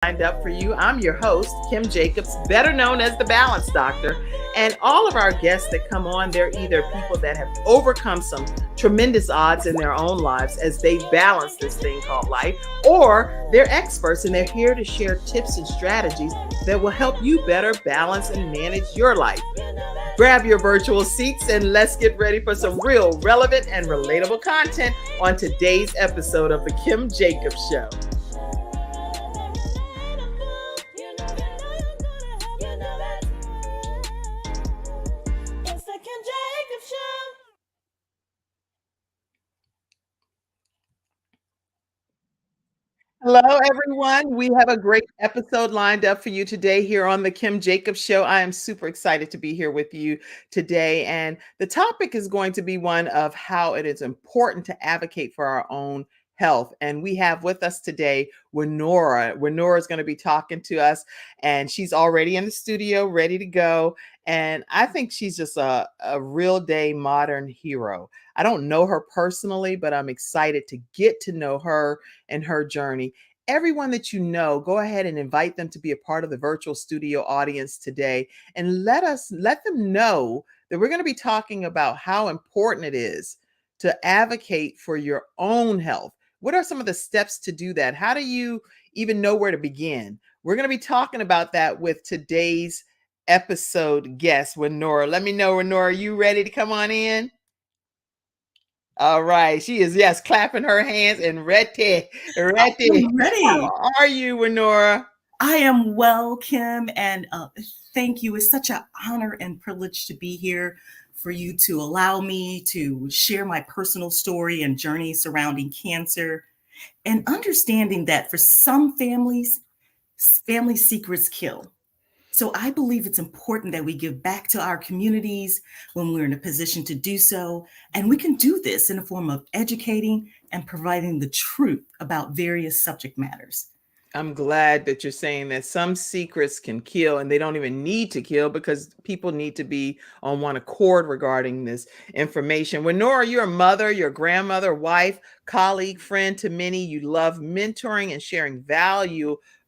lined up for you. I'm your host, Kim Jacobs, better known as the Balance Doctor. And all of our guests that come on, they're either people that have overcome some tremendous odds in their own lives as they balance this thing called life, or they're experts and they're here to share tips and strategies that will help you better balance and manage your life. Grab your virtual seats and let's get ready for some real relevant and relatable content on today's episode of The Kim Jacobs Show. Hello, everyone. We have a great episode lined up for you today here on the Kim Jacobs Show. I am super excited to be here with you today. And the topic is going to be one of how it is important to advocate for our own health. And we have with us today Wenora. Wenora is going to be talking to us, and she's already in the studio, ready to go. And I think she's just a real day modern hero. I don't know her personally, but I'm excited to get to know her and her journey. Everyone that you know, go ahead and invite them to be a part of the virtual studio audience today, and let them know that we're going to be talking about how important it is to advocate for your own health. What are some of the steps to do that? How do you even know where to begin? We're going to be talking about that with today's episode guest, Wenora. Let me know, Wenora, are you ready to come on in? All right. She is, yes, clapping her hands and ready. Ready. How are you, Wenora? I am well, Kim, and thank you. It's such an honor and privilege to be here for you to allow me to share my personal story and journey surrounding cancer, and understanding that for some families, family secrets kill. So I believe it's important that we give back to our communities when we're in a position to do so. And we can do this in the form of educating and providing the truth about various subject matters. I'm glad that you're saying that some secrets can kill, and they don't even need to kill because people need to be on one accord regarding this information. Wenora, you're a mother, you're a grandmother, wife, colleague, friend to many. You love mentoring and sharing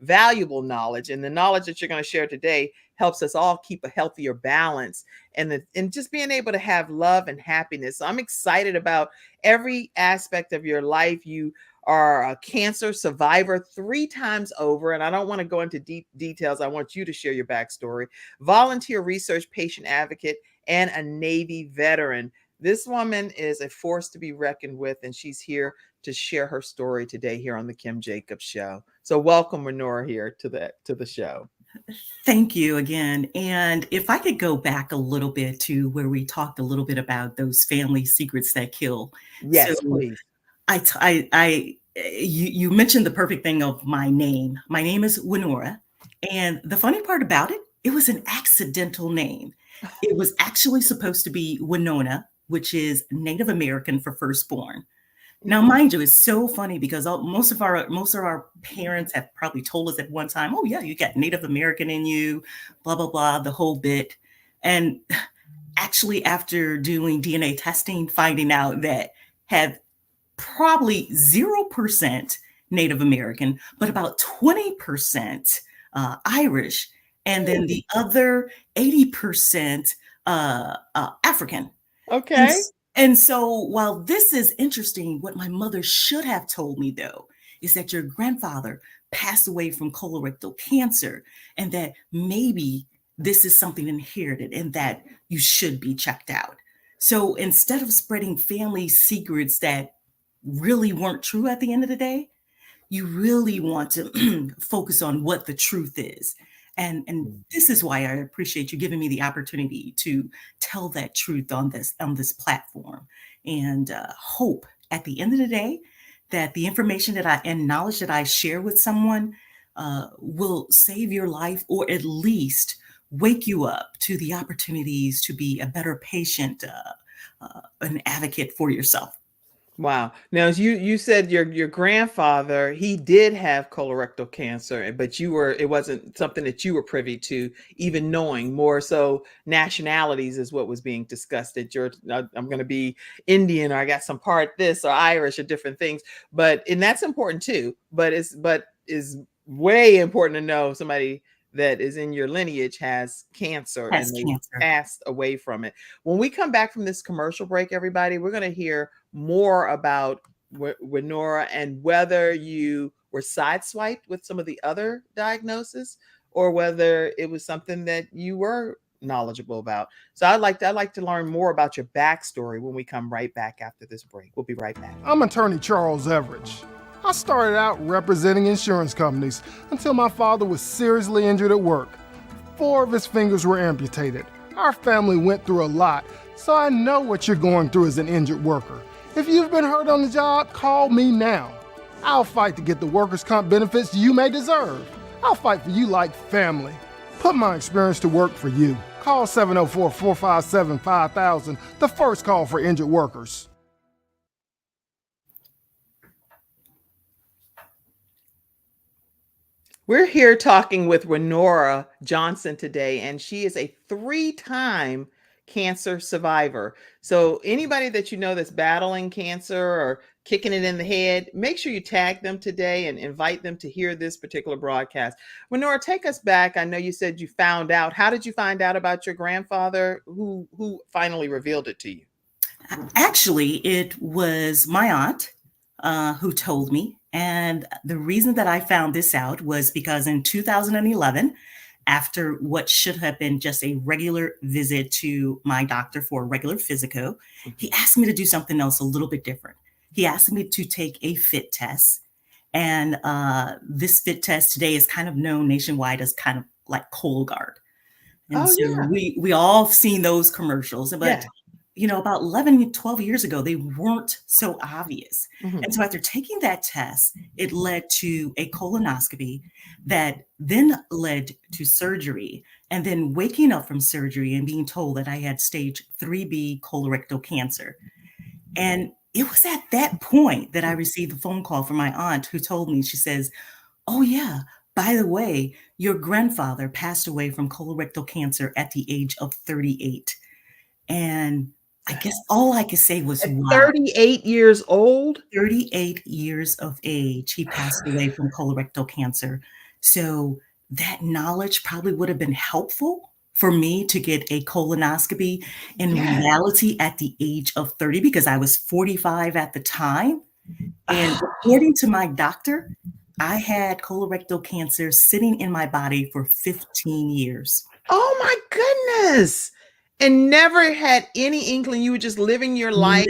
valuable knowledge. And the knowledge that you're going to share today helps us all keep a healthier balance and just being able to have love and happiness. So I'm excited about every aspect of your life. You are a cancer survivor 3 times over. And I don't want to go into deep details. I want you to share your backstory. Volunteer research patient advocate and a Navy veteran. This woman is a force to be reckoned with, and she's here to share her story today here on the Kim Jacobs Show. So welcome, Wenora, here to the show. Thank you again. And if I could go back a little bit to where we talked a little bit about those family secrets that kill. Yes, please. You mentioned the perfect thing of my name. My name is Wenora. And the funny part about it, it was an accidental name. It was actually supposed to be Winona, which is Native American for firstborn. Now, mind you, it's so funny because most of our parents have probably told us at one time, "Oh yeah, you got Native American in you," blah blah blah, the whole bit. And actually, after doing DNA testing, finding out that had probably 0% Native American, but about 20% Irish, and then the other 80% African. Okay. And so while this is interesting, what my mother should have told me, though, is that your grandfather passed away from colorectal cancer, and that maybe this is something inherited and that you should be checked out. So instead of spreading family secrets that really weren't true at the end of the day, you really want to focus on what the truth is. And this is why I appreciate you giving me the opportunity to tell that truth on this platform, and hope at the end of the day that the information and knowledge that I share with someone will save your life, or at least wake you up to the opportunities to be a better patient, an advocate for yourself. Wow. Now, as you said, your grandfather, he did have colorectal cancer, but it wasn't something that you were privy to, even knowing. More so nationalities is what was being discussed, that I'm going to be Indian, or I got some part this or Irish or different things. And that's important too. But is way important to know somebody that is in your lineage has cancer Has and they cancer. passed away from it. When we come back from this commercial break, everybody, we're going to hear more about Wenora and whether you were sideswiped with some of the other diagnoses or whether it was something that you were knowledgeable about. So I'd like to learn more about your backstory when we come right back after this break. We'll be right back. I'm attorney Charles Everidge. I started out representing insurance companies until my father was seriously injured at work. 4 of his fingers were amputated. Our family went through a lot, so I know what you're going through as an injured worker. If you've been hurt on the job, call me now. I'll fight to get the workers' comp benefits you may deserve. I'll fight for you like family. Put my experience to work for you. Call 704-457-5000, the first call for injured workers. We're here talking with Wenora Johnson today, and she is a 3-time cancer survivor. So anybody that you know that's battling cancer or kicking it in the head, make sure you tag them today and invite them to hear this particular broadcast. Wenora, take us back. I know you said you found out. How did you find out about your grandfather? Who finally revealed it to you? Actually, it was my aunt who told me. And the reason that I found this out was because in 2011, after what should have been just a regular visit to my doctor for a regular physico, he asked me to do something else a little bit different. He asked me to take a fit test. And this fit test today is kind of known nationwide as kind of like Cologuard. And Oh, so yeah. we all have seen those commercials, but Yeah. about 11, 12 years ago, they weren't so obvious. Mhm. And so after taking that test, it led to a colonoscopy that then led to surgery, and then waking up from surgery and being told that I had stage 3B colorectal cancer. And it was at that point that I received a phone call from my aunt who told me, she says, "Oh, yeah, by the way, your grandfather passed away from colorectal cancer at the age of 38." And I guess all I could say was, At wow, 38 years old? 38 years of age, he passed away from colorectal cancer. So that knowledge probably would have been helpful for me to get a colonoscopy in Yeah. reality at the age of 30 because I was 45 at the time. And according to my doctor, I had colorectal cancer sitting in my body for 15 years. Oh my goodness. And never had any inkling, you were just living your life.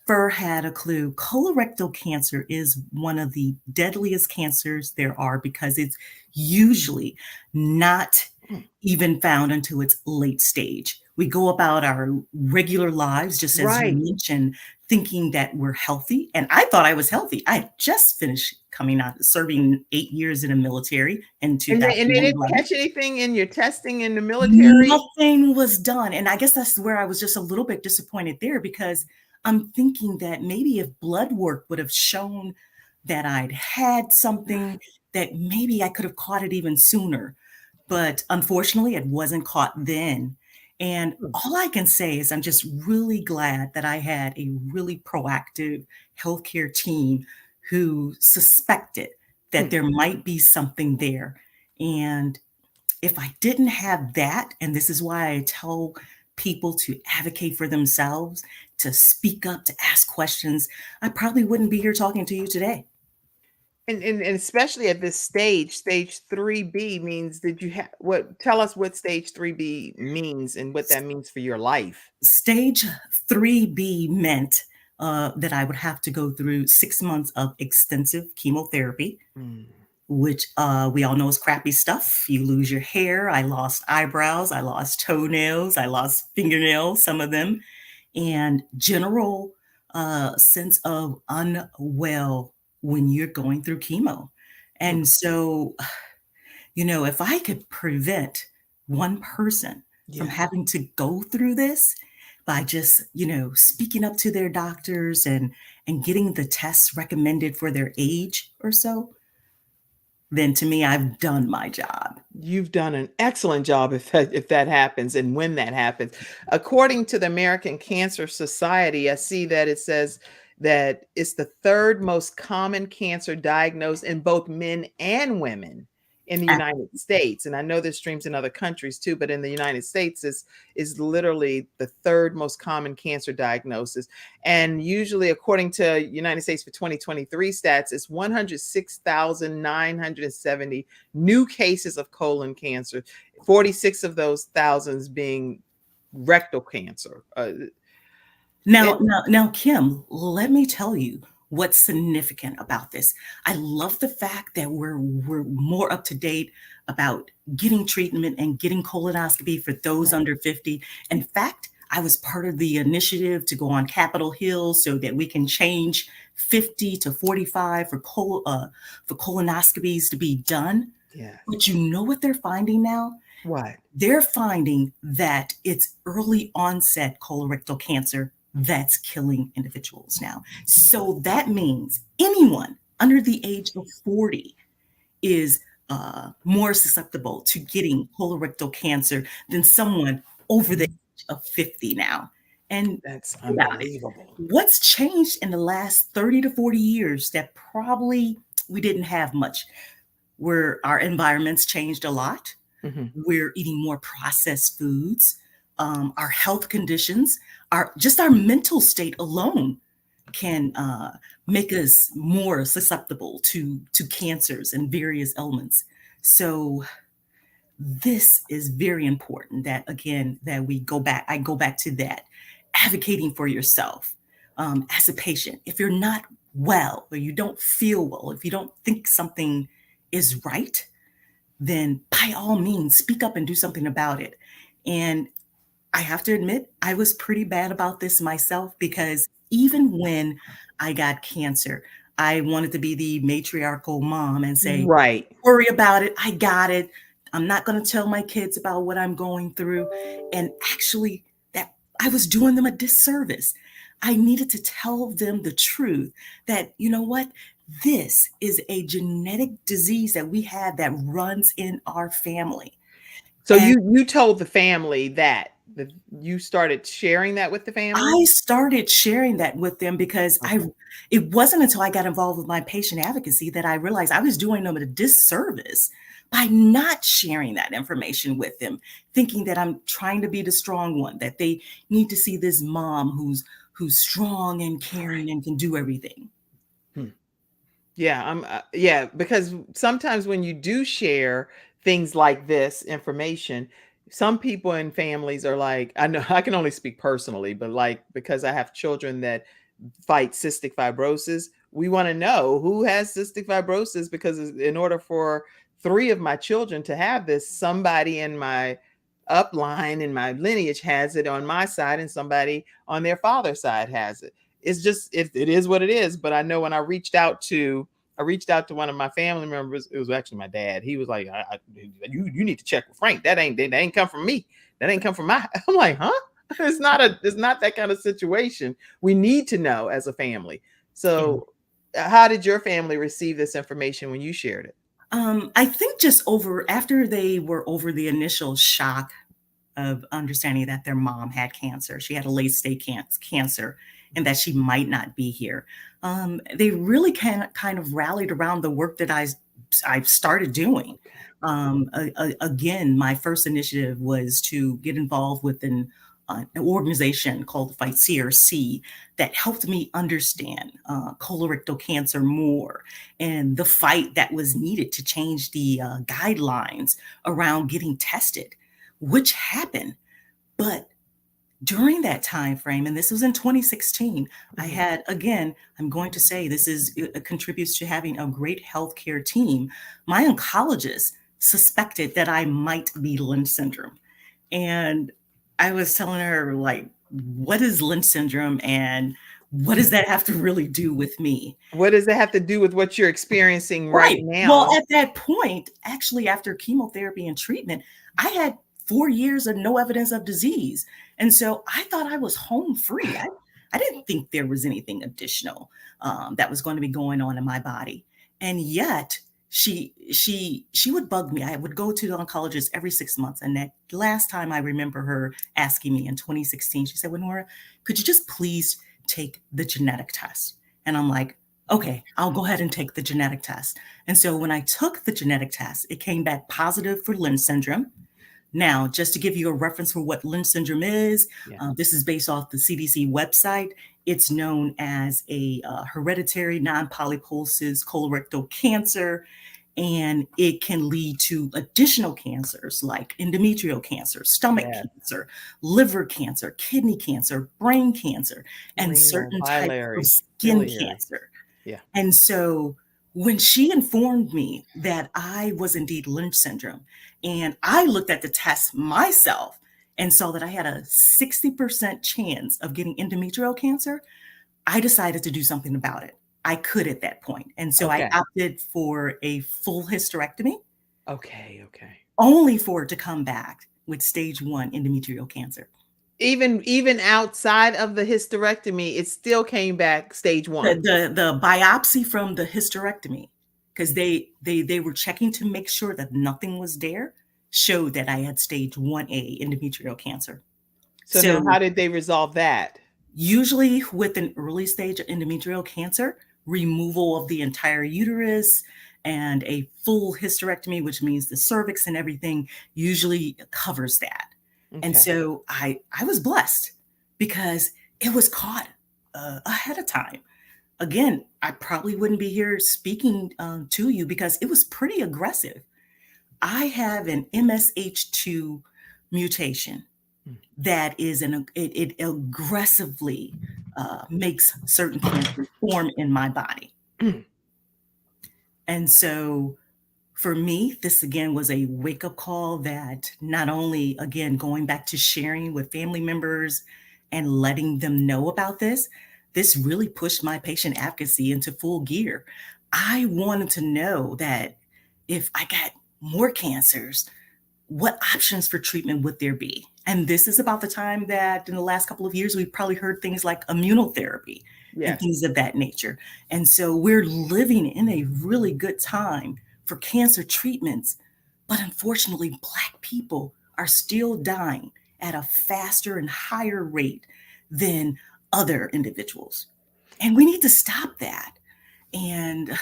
Never had a clue. Colorectal cancer is one of the deadliest cancers there are because it's usually not even found until it's late stage. We go about our regular lives, just as you Right. mentioned, thinking that we're healthy. And I thought I was healthy. I had just finished coming out, serving 8 years in the military in And they didn't 2011. catch anything in your testing in the military? Nothing was done. And I guess that's where I was just a little bit disappointed there because I'm thinking that maybe if blood work would have shown that I'd had something, that maybe I could have caught it even sooner. But unfortunately, it wasn't caught then. And all I can say is I'm just really glad that I had a really proactive healthcare team who suspected that there might be something there. And if I didn't have that, and this is why I tell people to advocate for themselves, to speak up, to ask questions, I probably wouldn't be here talking to you today. And especially at this stage 3B means did you have what tell us what stage 3B means and what that means for your life. Stage 3B meant that I would have to go through 6 months of extensive chemotherapy, Mm. which we all know is crappy stuff. You lose your hair. I lost eyebrows. I lost toenails. I lost fingernails, some of them, and general sense of unwell when you're going through chemo. Mm. And so, if I could prevent one person from Yeah. having to go through this by just, speaking up to their doctors and getting the tests recommended for their age or so, then to me, I've done my job. You've done an excellent job if that happens and when that happens. According to the American Cancer Society, I see that it says that it's the third most common cancer diagnosed in both men and women in the United States. And I know there's streams in other countries too, but in the United States is literally the third most common cancer diagnosis. And usually, according to United States for 2023 stats, it's 106,970 new cases of colon cancer, 46 of those thousands being rectal cancer. Now, Kim, let me tell you what's significant about this. I love the fact that we're more up to date about getting treatment and getting colonoscopy for those under 50. In fact, I was part of the initiative to go on Capitol Hill so that we can change 50 to 45 for colonoscopies to be done. Yeah. But you know what they're finding now? What? They're finding that it's early onset colorectal cancer that's killing individuals now. So that means anyone under the age of 40 is more susceptible to getting colorectal cancer than someone over the age of 50 now. And that's unbelievable. What's changed in the last 30 to 40 years that probably we didn't have much, where our environments changed a lot. Mm-hmm. We're eating more processed foods. Our health conditions, our mental state alone can make us more susceptible to cancers and various ailments. So this is very important that, again, that I go back to that, advocating for yourself as a patient. If you're not well, or you don't feel well, if you don't think something is right, then by all means, speak up and do something about it. And I have to admit, I was pretty bad about this myself, because even when I got cancer, I wanted to be the matriarchal mom and say, right, worry about it. I got it. I'm not going to tell my kids about what I'm going through. And actually, that I was doing them a disservice. I needed to tell them the truth that, you know what? This is a genetic disease that we have that runs in our family. So you told the family that you started sharing that with the family? I started sharing that with them because it wasn't until I got involved with my patient advocacy that I realized I was doing them a disservice by not sharing that information with them, thinking that I'm trying to be the strong one, that they need to see this mom who's strong and caring and can do everything. Yeah, because sometimes when you do share things like this information, some people in families are like, I know I can only speak personally, but like, because I have children that fight cystic fibrosis, we want to know who has cystic fibrosis, because in order for 3 of my children to have this, somebody in my upline in my lineage has it on my side, and somebody on their father's side has it. It's just it is what it is. But I know when I reached out to one of my family members. It was actually my dad. He was like, "You need to check with Frank. That ain't come from me. That ain't come from my." I'm like, "Huh? It's not that kind of situation. We need to know as a family." So, how did your family receive this information when you shared it? I think after they were over the initial shock of understanding that their mom had cancer. She had a late stage cancer, and that she might not be here. They really kind of rallied around the work that I started doing. Again, my first initiative was to get involved with an organization called Fight CRC that helped me understand colorectal cancer more, and the fight that was needed to change the guidelines around getting tested, which happened. But during that time frame, and this was in 2016, I had, again, I'm going to say it contributes to having a great healthcare team. My oncologist suspected that I might be Lynch syndrome. And I was telling her, like, what is Lynch syndrome and what does that have to really do with me? What does it have to do with what you're experiencing right now? Well, at that point, actually, after chemotherapy and treatment, I had 4 years of no evidence of disease. And so I thought I was home free. I didn't think there was anything additional that was going to be going on in my body. And yet she would bug me. I would go to the oncologist every 6 months. And that last time I remember her asking me in 2016, she said, "Wenora, could you just please take the genetic test. And I'm like, okay, I'll go ahead and take the genetic test. And so when I took the genetic test, it came back positive for Lynch syndrome. Now, just to give you a reference for what Lynch syndrome is, this is based off the CDC website. It's known as a hereditary non-polyposis colorectal cancer, and it can lead to additional cancers like endometrial cancer, stomach cancer, liver cancer, kidney cancer, brain cancer, and certain types of skin cancer. Yeah. And so when she informed me that I was indeed Lynch syndrome, and I looked at the test myself and saw that I had a 60% chance of getting endometrial cancer, I decided to do something about it. I could at that point. And so I opted for a full hysterectomy. Okay. Only for it to come back with stage 1 endometrial cancer. Even outside of the hysterectomy, it still came back stage 1. The biopsy from the hysterectomy, because they were checking to make sure that nothing was there, showed that I had stage 1A endometrial cancer. So now how did they resolve that? Usually with an early stage of endometrial cancer, removal of the entire uterus and a full hysterectomy, which means the cervix and everything, usually covers that. Okay. And so I was blessed because it was caught ahead of time. Again, I probably wouldn't be here speaking to you because it was pretty aggressive. I have an MSH2 mutation that is it aggressively makes certain cancers form in my body. And so for me, this again was a wake-up call that not only, again, going back to sharing with family members and letting them know about this really pushed my patient advocacy into full gear. I wanted to know that if I got more cancers, what options for treatment would there be? And this is about the time that in the last couple of years, we've probably heard things like immunotherapy and things of that nature. And so we're living in a really good time for cancer treatments. But unfortunately, Black people are still dying at a faster and higher rate than other individuals. And we need to stop that. And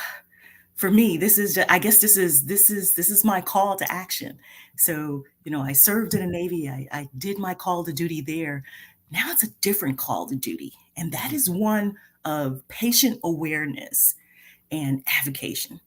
for me, this is my call to action. So, I served in the Navy. I did my call to duty there. Now it's a different call to duty. And that is one of patient awareness and advocacy.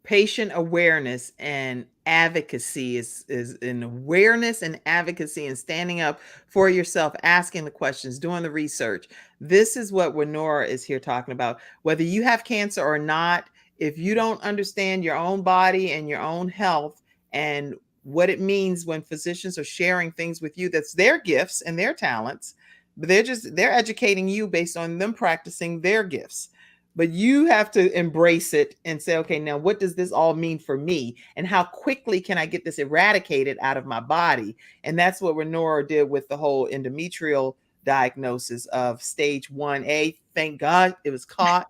Patient awareness and advocacy is an awareness and advocacy and standing up for yourself, asking the questions, doing the research. This is what Wenora is here talking about. Whether you have cancer or not, if you don't understand your own body and your own health and what it means when physicians are sharing things with you, that's their gifts and their talents, but they're educating you based on them practicing their gifts. But you have to embrace it and say, okay, now what does this all mean for me? And how quickly can I get this eradicated out of my body? And that's what Wenora did with the whole endometrial diagnosis of stage 1A. Thank God it was caught,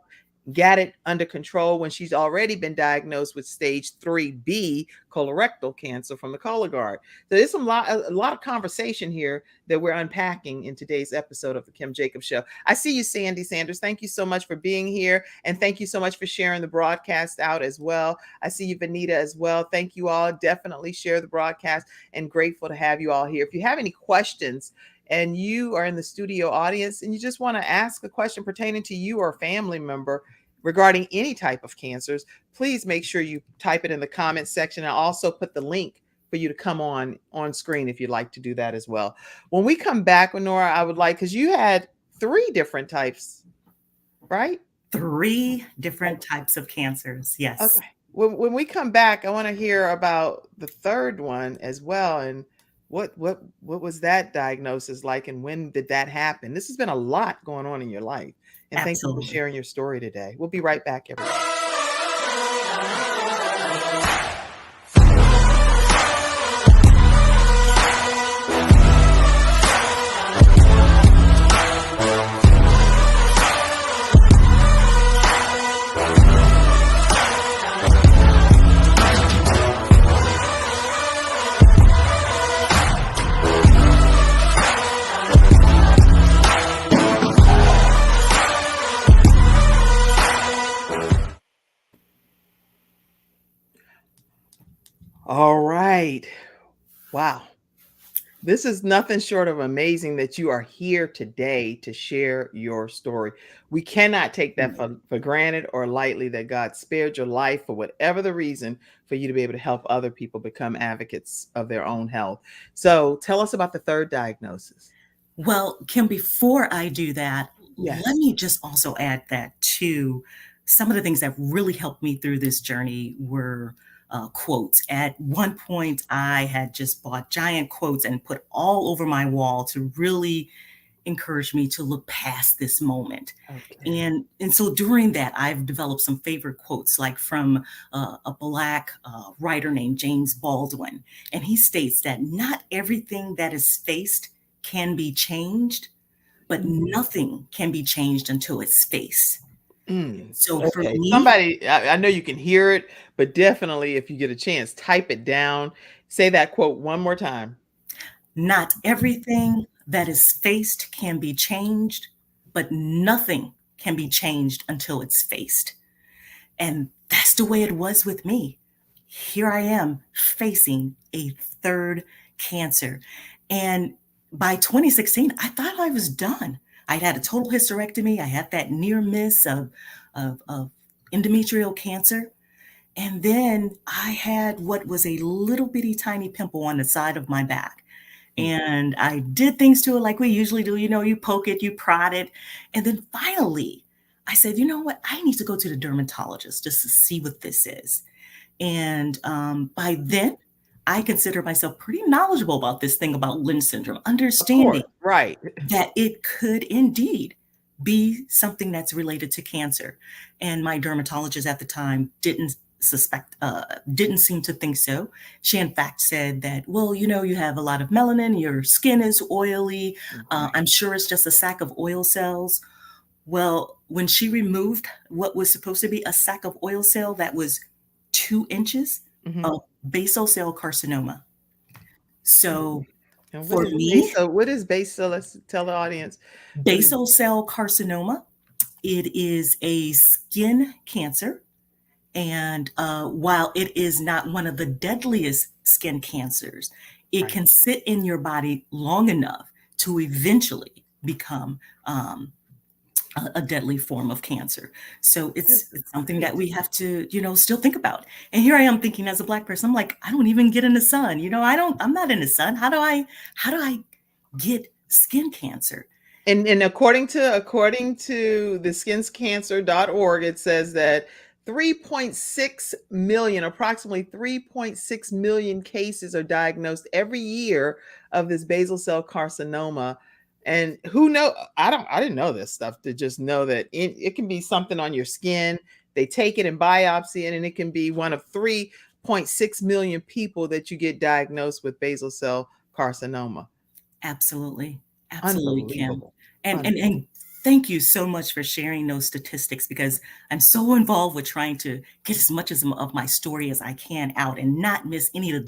got it under control when she's already been diagnosed with stage 3B colorectal cancer from the Cologuard. So there's a lot of conversation here that we're unpacking in today's episode of the Kim Jacobs Show. I see you, Sandy Sanders. Thank you so much for being here. And thank you so much for sharing the broadcast out as well. I see you, Vanita, as well. Thank you all. Definitely share the broadcast and grateful to have you all here. If you have any questions and you are in the studio audience and you just want to ask a question pertaining to you or a family member regarding any type of cancers, please make sure you type it in the comments section. I'll also put the link for you to come on screen if you'd like to do that as well. When we come back, Wenora, I would like, because you had 3 different types, right? 3 different types of cancers, yes. Okay. When we come back, I want to hear about the 3rd one as well. And what was that diagnosis like and when did that happen? This has been a lot going on in your life. And thank you for sharing your story today. We'll be right back, everyone. All right. Wow. This is nothing short of amazing that you are here today to share your story. We cannot take that for granted or lightly that God spared your life for whatever the reason for you to be able to help other people become advocates of their own health. So tell us about the third diagnosis. Well, Kim, before I do that, let Yes. me just also add that to some of the things that really helped me through this journey were quotes. At one point, I had just bought giant quotes and put all over my wall to really encourage me to look past this moment. Okay. And so during that, I've developed some favorite quotes, like from a Black writer named James Baldwin. And he states that not everything that is faced can be changed, but Mm. nothing can be changed until it's faced. Mm. So for Okay. me, Somebody, I know you can hear it, but definitely if you get a chance, type it down. Say that quote one more time. not everything that is faced can be changed, but nothing can be changed until it's faced. And that's the way it was with me. Here I am facing a third cancer. And by 2016, I thought I was done. I'd had a total hysterectomy. I had that near miss of endometrial cancer. And then I had what was a little bitty tiny pimple on the side of my back. Mm. And I did things to it like we usually do. You know, you poke it, you prod it. And then finally, I said, you know what? I need to go to the dermatologist just to see what this is. And by then, I consider myself pretty knowledgeable about this thing about Lynch syndrome, Of course. understanding Right. that it could indeed be something that's related to cancer. And my dermatologist at the time didn't seem to think so. She, in fact, said that, well, you know, you have a lot of melanin, your skin is oily. Right. I'm sure it's just a sack of oil cells. Well, when she removed what was supposed to be a sack of oil cell that was 2 inches Mhm. of basal cell carcinoma. So And for me, what is base cell? Let's tell the audience. What is basal cell carcinoma, it is a skin cancer. And while it is not one of the deadliest skin cancers, it right. can sit in your body long enough to eventually become a deadly form of cancer. So This is it's something that crazy. we have to, you know, still think about. And here I am thinking as a Black person, I'm like, I don't even get in the sun. You know, I'm not in the sun. How do I get skin cancer? And according to the skinscancer.org, it says that 3.6 million, approximately 3.6 million cases are diagnosed every year of this basal cell carcinoma. And who know, I didn't know this stuff, to just know that it can be something on your skin. They take it and biopsy it, and it can be one of 3.6 million people that you get diagnosed with basal cell carcinoma. Absolutely. Absolutely, Kim. Unbelievable. And thank you so much for sharing those statistics because I'm so involved with trying to get as much as of my story as I can out and not miss any of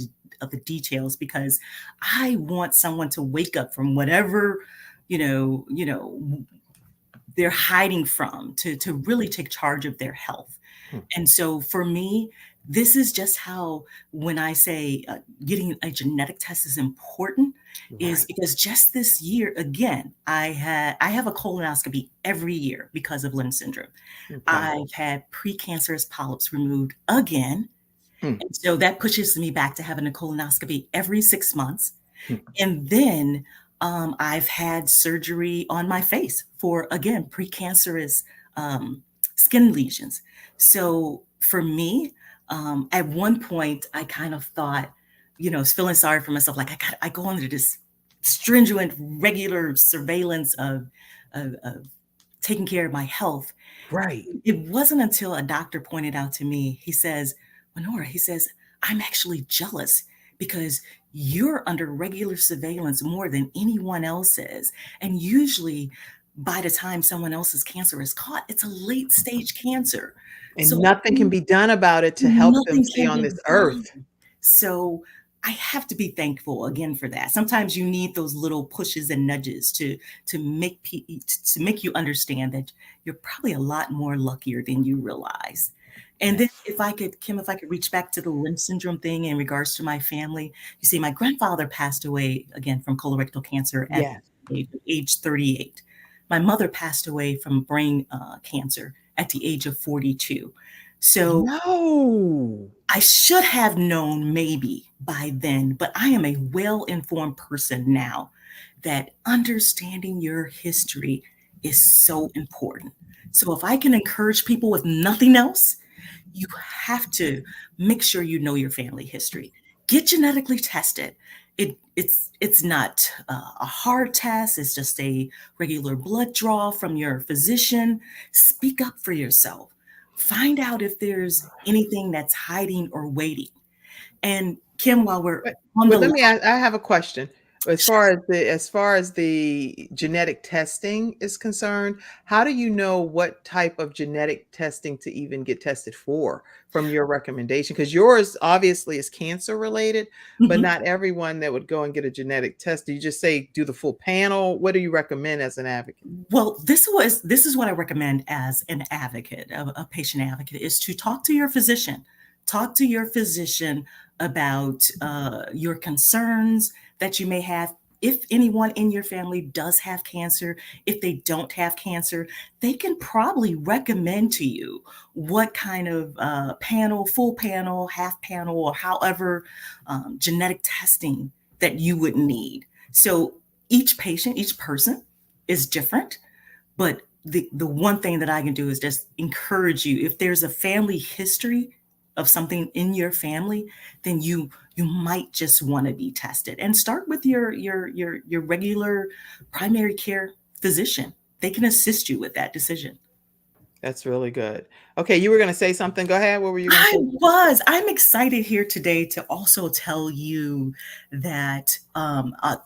the details because I want someone to wake up from whatever, you know, they're hiding from to really take charge of their health. Hmm. And so for me, this is just how when I say getting a genetic test is important is Right. because just this year again I have a colonoscopy every year because of Lynch syndrome. Okay. I've had precancerous polyps removed again, Hmm. and so that pushes me back to having a colonoscopy every 6 months. Hmm. And then I've had surgery on my face for, again, precancerous skin lesions. So for me, at one point, I kind of thought, you know, feeling sorry for myself, like I go under this stringent, regular surveillance of taking care of my health. Right. It wasn't until a doctor pointed out to me, he says, Wenora, he says, I'm actually jealous because you're under regular surveillance more than anyone else is. And usually, by the time someone else's cancer is caught, it's a late stage cancer. And So nothing can be done about it to help them nothing stay can on be this done. earth. So I have to be thankful again for that. Sometimes you need those little pushes and nudges to make you understand that you're probably a lot more luckier than you realize. And Yeah. then if I could, Kim, if I could reach back to the Lynch syndrome thing in regards to my family, you see, my grandfather passed away again from colorectal cancer at Yes. age 38. My mother passed away from brain cancer at the age of 42. So No. I should have known maybe by then, but I am a well informed person now that understanding your history is so important. So if I can encourage people with nothing else, you have to make sure you know your family history. Get genetically tested. It's not a hard test. It's just a regular blood draw from your physician. Speak up for yourself. Find out if there's anything that's hiding or waiting. And Kim, while we're But on the but let line, me ask, I have a question. As far as the genetic testing is concerned, how do you know what type of genetic testing to even get tested for from your recommendation? Because yours obviously is cancer related, but mhm. not everyone that would go and get a genetic test. Do you just say do the full panel? What do you recommend as an advocate? Well, this is what I recommend as an advocate, a patient advocate, is to talk to your physician. Talk to your physician about your concerns that you may have. If anyone in your family does have cancer, if they don't have cancer, they can probably recommend to you what kind of panel, full panel, half panel, or however genetic testing that you would need. So each patient, each person is different, but the one thing that I can do is just encourage you. If there's a family history of something in your family, then you might just want to be tested. And start with your regular primary care physician. They can assist you with that decision. That's really good. Okay, you were going to say something. Go ahead. What were you going to I say? was. I'm excited here today to also tell you that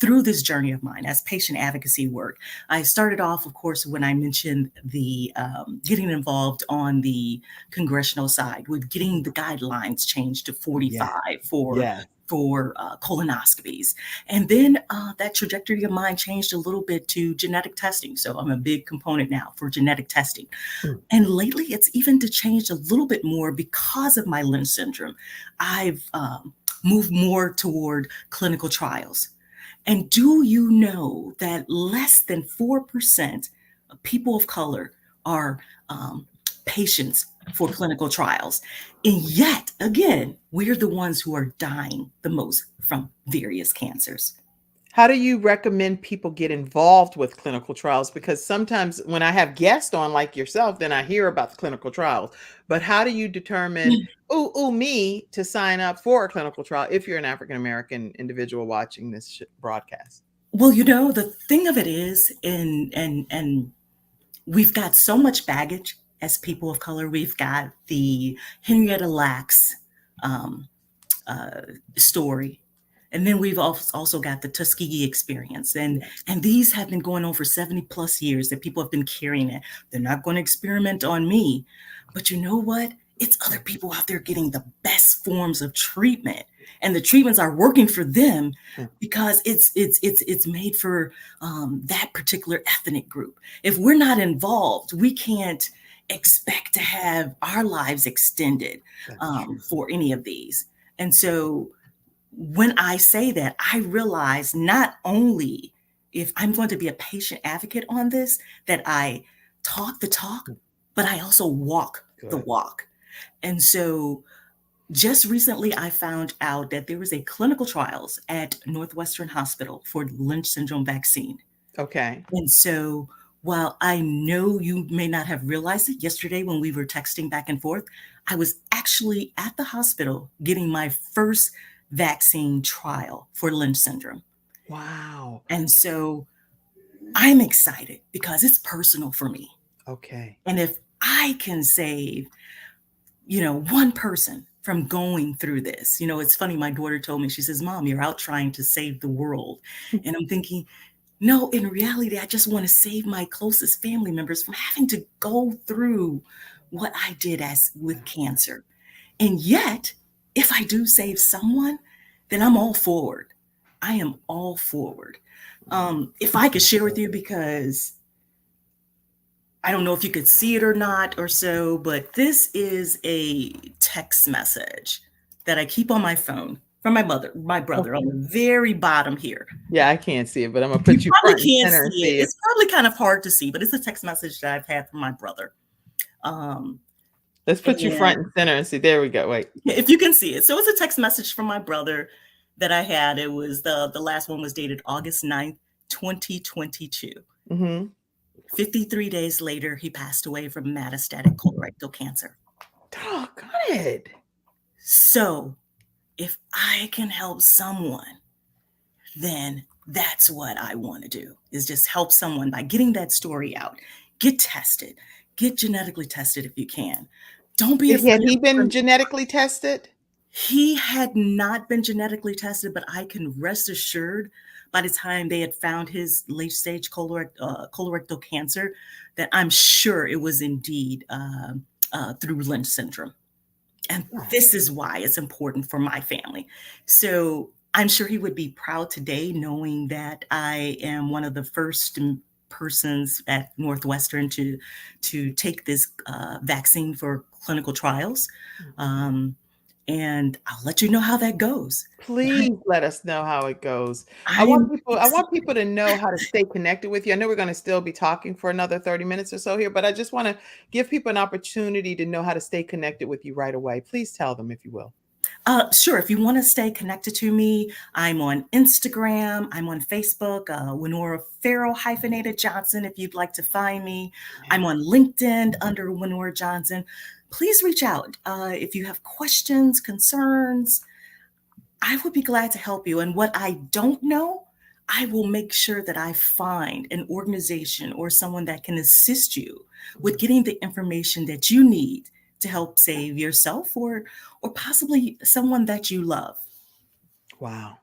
through this journey of mine as patient advocacy work, I started off, of course, when I mentioned the getting involved on the congressional side with getting the guidelines changed to Yeah. 45 Yes. for colonoscopies. And then that trajectory of mine changed a little bit to genetic testing. So I'm a big component now for genetic testing. Mm. And lately, it's even to changed a little bit more because of my Lynch syndrome. I've moved more toward clinical trials. And do you know that less than 4% of people of color are patients for clinical trials? And yet, again, we're the ones who are dying the most from various cancers. How do you recommend people get involved with clinical trials? Because sometimes when I have guests on like yourself, then I hear about the clinical trials. But how do you determine, me to sign up for a clinical trial if you're an African American individual watching this broadcast? Well, you know, the thing of it is, and we've got so much baggage as people of color. We've got the Henrietta Lacks um, uh, story. And then we've also got the Tuskegee experience. Yes. And these have been going on for 70 plus years that people have been carrying it. They're not going to experiment on me. But you know what? It's other people out there getting the best forms of treatment. And the treatments are working for them Mm. because it's made for that particular ethnic group. If we're not involved, we can't expect to have our lives extended That's true. for any of these. And so when I say that, I realize not only if I'm going to be a patient advocate on this, that I talk the talk, Mm. but I also walk the Good. walk. And so just recently, I found out that there was a clinical trials at Northwestern Hospital for Lynch syndrome vaccine. Okay. And so while I know you may not have realized it yesterday when we were texting back and forth, I was actually at the hospital getting my first vaccine trial for Lynch syndrome. Wow. And so I'm excited because it's personal for me. Okay. And if I can save, one person from going through this, it's funny. My daughter told me, she says, Mom, you're out trying to save the world. And I'm thinking, no, in reality, I just want to save my closest family members from having to go through what I did as with cancer. And yet, if I do save someone, then I'm all forward. I am all forward. If I could share with you, because I don't know if you could see it or not or so, but this is a text message that I keep on my phone from my brother on Okay. the very bottom here. Yeah, I can't see it, but I'm gonna You put you probably front and can't center and see it. see it. It's probably kind of hard to see, but it's a text message that I've had from my brother. Um, Let's put you front and and center and see. There we go. Wait. if you can see it. So it's a text message from my brother that I had. It was the last one was dated August 9th, 2022. Mm-hmm. 53 days later, he passed away from metastatic colorectal cancer. Oh, good. So if I can help someone, then that's what I want to do, is just help someone by getting that story out. Get tested, get genetically tested if you can. Don't be Had afraid he of. been genetically tested? He had not been genetically tested, but I can rest assured by the time they had found his late stage colorectal cancer, that I'm sure it was indeed through Lynch syndrome. And this is why it's important for my family. So I'm sure he would be proud today knowing that I am one of the first persons at Northwestern to take this vaccine for clinical trials. Um, and I'll let you know how that goes. Please let us know how it goes. I I want am people I want people to know how to stay connected with you. I know we're gonna still be talking for another 30 minutes or so here, but I just wanna give people an opportunity to know how to stay connected with you right away. Please tell them if you will. Sure. If you want to stay connected to me, I'm on Instagram. I'm on Facebook, Wenora Farrell hyphenated Johnson. If you'd like to find me, I'm on LinkedIn under Wenora Johnson. Please reach out if you have questions, concerns. I would be glad to help you. And what I don't know, I will make sure that I find an organization or someone that can assist you with getting the information that you need to help save yourself or possibly someone that you love. Wow.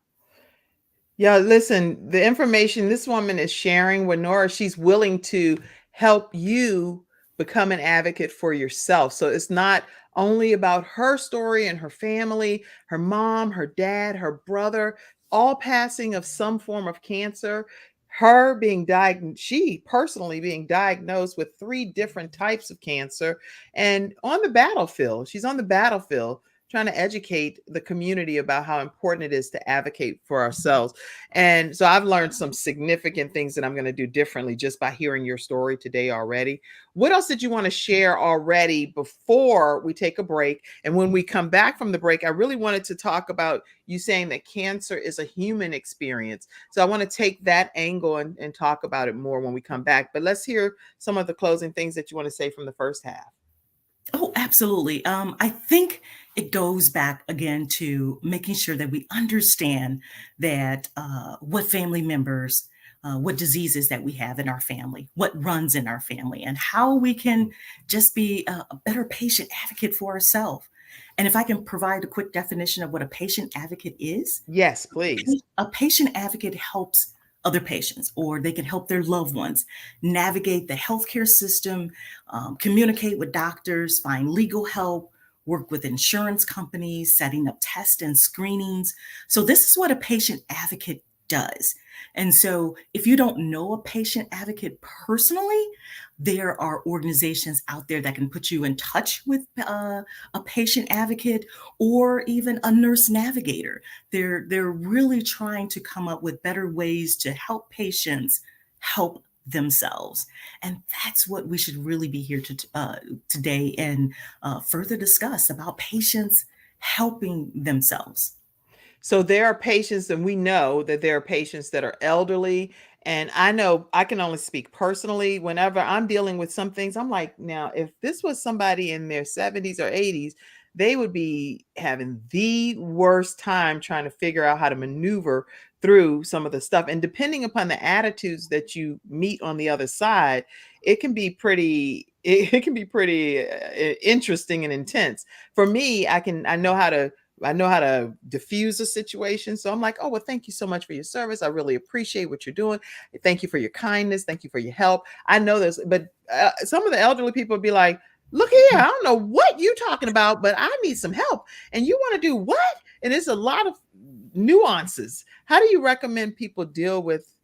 Yeah, listen, the information this woman is sharing with Nora, she's willing to help you become an advocate for yourself. So it's not only about her story and her family, her mom, her dad, her brother, all passing of some form of cancer. Her being diagnosed, she personally being diagnosed with three different types of cancer and on the battlefield. She's on the battlefield trying to educate the community about how important it is to advocate for ourselves. And so I've learned some significant things that I'm going to do differently just by hearing your story today already. What else did you want to share already before we take a break? And when we come back from the break, I really wanted to talk about you saying that cancer is a human experience. So I want to take that angle and talk about it more when we come back. But let's hear some of the closing things that you want to say from the first half. Oh, absolutely. I think it goes back again to making sure that we understand that what family members, what diseases that we have in our family, what runs in our family, and how we can just be a better patient advocate for ourselves. And if I can provide a quick definition of what a patient advocate is, Yes, please. a patient advocate helps other patients, or they can help their loved ones navigate the healthcare system, communicate with doctors, find legal help, work with insurance companies, setting up tests and screenings. So, this is what a patient advocate does. And so, if you don't know a patient advocate personally, there are organizations out there that can put you in touch with a patient advocate or even a nurse navigator. They're really trying to come up with better ways to help patients help themselves, and that's what we should really be here to today and further discuss about patients helping themselves. So there are patients, and we know that there are patients that are elderly. And I know I can only speak personally. Whenever I'm dealing with some things, I'm like, now, if this was somebody in their 70s or 80s, they would be having the worst time trying to figure out how to maneuver through some of the stuff. And depending upon the attitudes that you meet on the other side, it can be pretty. It can be pretty interesting and intense. For me, I know how to diffuse a situation. So I'm like, oh, well, thank you so much for your service. I really appreciate what you're doing. Thank you for your kindness. Thank you for your help. I know this, but some of the elderly people would be like, look here, I don't know what you're talking about, but I need some help. And you want to do what? And it's a lot of nuances. How do you recommend people deal with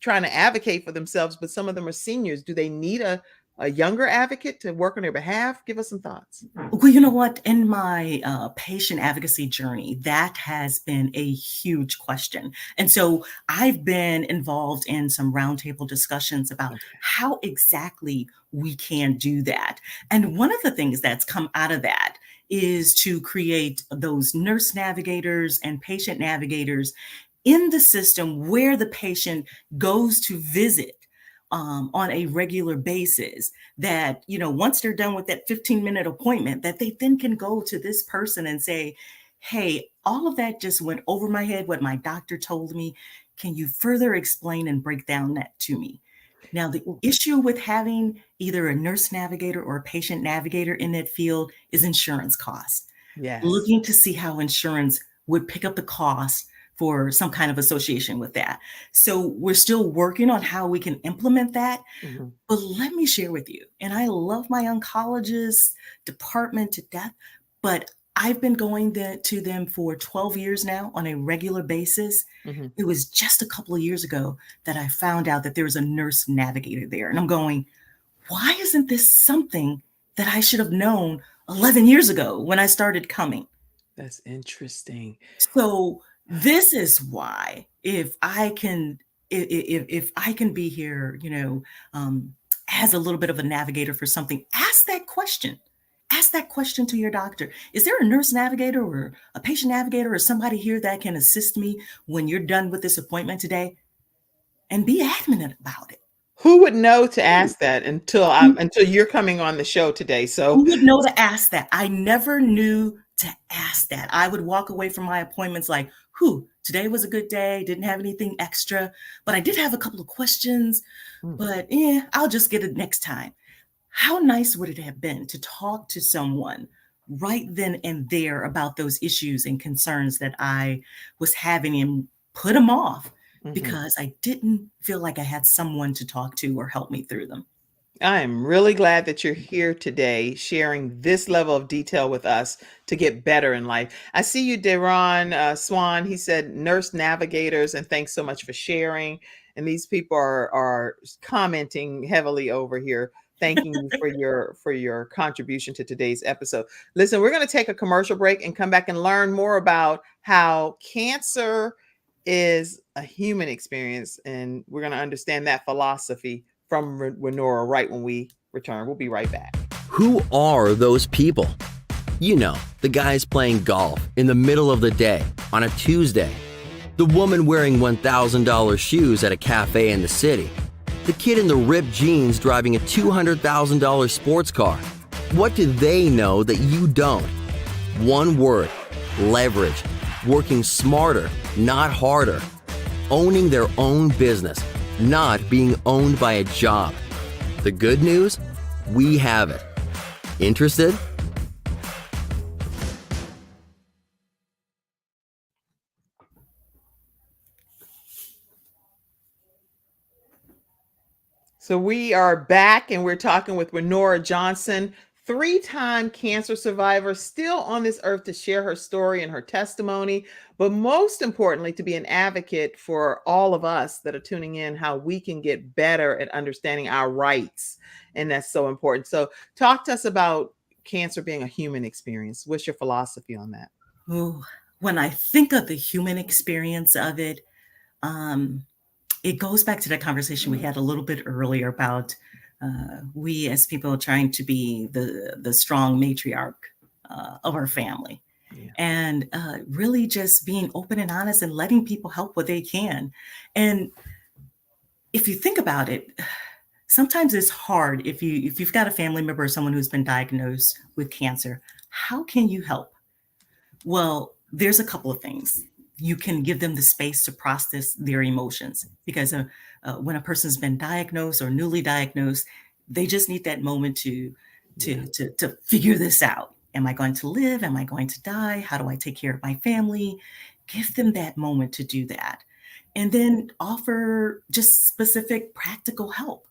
trying to advocate for themselves, but some of them are seniors? Do they need a a younger advocate to work on their behalf? Give us some thoughts. Well, you know what? In my patient advocacy journey, that has been a huge question. And so I've been involved in some roundtable discussions about Okay. how exactly we can do that. And one of the things that's come out of that is to create those nurse navigators and patient navigators in the system where the patient goes to visit on a regular basis, that once they're done with that 15-minute appointment, that they then can go to this person and say, hey, all of that just went over my head, what my doctor told me. Can you further explain and break down that to me? Now, the issue with having either a nurse navigator or a patient navigator in that field is insurance costs. Yes. Looking to see how insurance would pick up the cost for some kind of association with that. So we're still working on how we can implement that. Mhm. But let me share with you, and I love my oncologist department to death, but I've been going to them for 12 years now on a regular basis. Mhm. It was just a couple of years ago that I found out that there was a nurse navigator there. And I'm going, why isn't this something that I should have known 11 years ago when I started coming? That's interesting. So this is why if I can if I can be here, as a little bit of a navigator for something, ask that question. Ask that question to your doctor. Is there a nurse navigator or a patient navigator or somebody here that can assist me when you're done with this appointment today? And be adamant about it. Who would know to ask that until you're coming on the show today? So Who would know to ask that? I never knew to ask that. I would walk away from my appointments like, today was a good day, didn't have anything extra, but I did have a couple of questions, mm, but I'll just get it next time. How nice would it have been to talk to someone right then and there about those issues and concerns that I was having and put them off mhm. because I didn't feel like I had someone to talk to or help me through them. I am really glad that you're here today sharing this level of detail with us to get better in life. I see you, Deron Swan. He said nurse navigators, and thanks so much for sharing. And these people are commenting heavily over here, thanking you for your contribution to today's episode. Listen, we're going to take a commercial break and come back and learn more about how cancer is a human experience, and we're going to understand that philosophy from Wenora right when we return. We'll be right back. Who are those people? You know, the guys playing golf in the middle of the day on a Tuesday. The woman wearing $1,000 shoes at a cafe in the city. The kid in the ripped jeans driving a $200,000 sports car. What do they know that you don't? One word: leverage. Working smarter, not harder. Owning their own business, not being owned by a job. The good news? We have it. Interested? So we are back and we're talking with Wenora Johnson, three-time cancer survivor, still on this earth to share her story and her testimony, but most importantly, to be an advocate for all of us that are tuning in, how we can get better at understanding our rights. And that's so important. So talk to us about cancer being a human experience. What's your philosophy on that? Ooh, when I think of the human experience of it, it goes back to that conversation we had a little bit earlier about we as people trying to be the strong matriarch of our family. Yeah. And really just being open and honest and letting people help what they can. And if you think about it, sometimes it's hard if you've got a family member or someone who's been diagnosed with cancer. How can you help? Well, there's a couple of things. You can give them the space to process their emotions, because when a person's been diagnosed or newly diagnosed, they just need that moment to figure this out. Am I going to live? Am I going to die? How do I take care of my family? Give them that moment to do that. And then offer just specific practical help.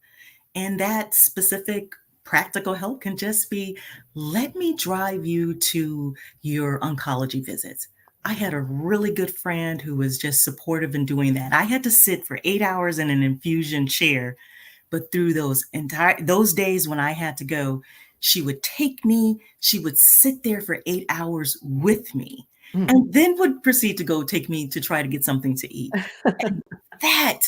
And that specific practical help can just be, let me drive you to your oncology visits. I had a really good friend who was just supportive in doing that. I had to sit for 8 hours in an infusion chair, but through those days when I had to go, she would take me, she would sit there for 8 hours with me, Mm. and then would proceed to go take me to try to get something to eat. And that,